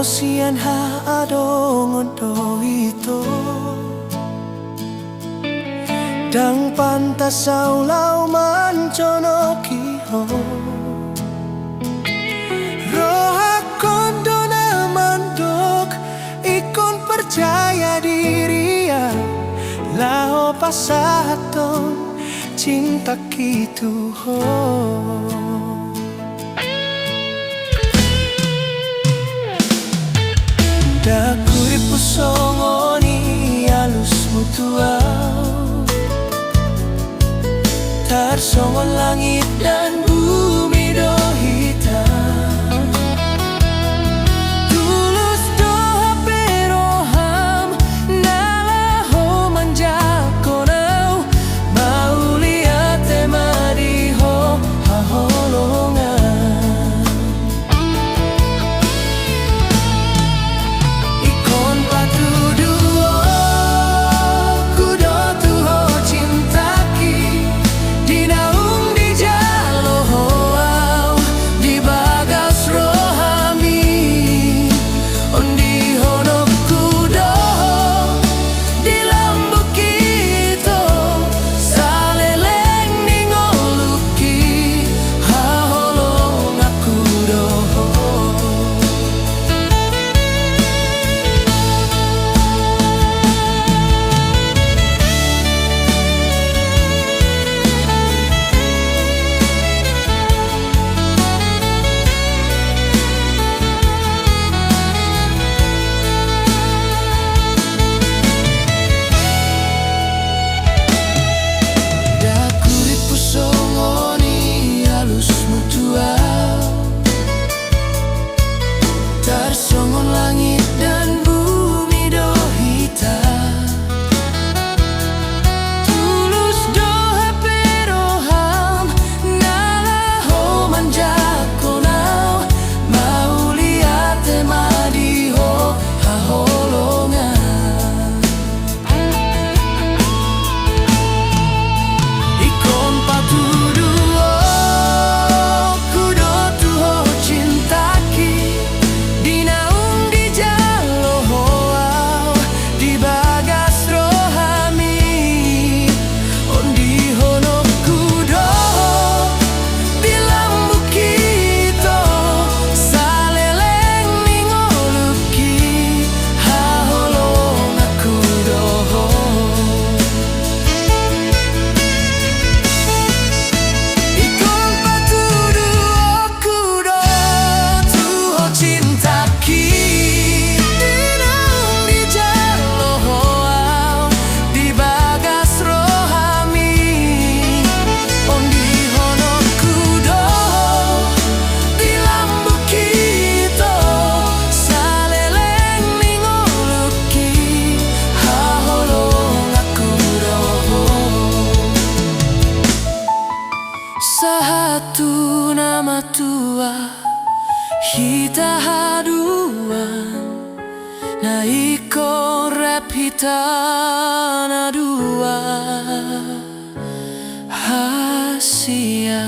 sian ha adong ondo ito dang pantas saulau mancono kiho roha kondo na mandok ikon percaya diri ya lao pasaton cinta kitu ho Dakuri pusongoni alus mutuau Tarsongon langit dan bumi do hitam Tulus doa peroham Nalaho manjakonau Mau lihat temadiho haholongan Tarsongon langit dan bumi do hitam Tulus doa peroham Nalaho manjakonau Mau lihat temadiho haholongan Ikon patuduo kudo tuho cintaki Dinaung di jalohoau di bagas rohami Ondi honok kudo di lambuk kito Saleleng ningoluki haholong aku doho Ikon patuduo kudo tuho cintaki Dinaung di jalohoau di bagas rohami Ondi honok kudo di lambuk kito Saleleng ningoluki haholong aku doho Satu nama tua Hita haduan Na iko rap hita na dua Hasia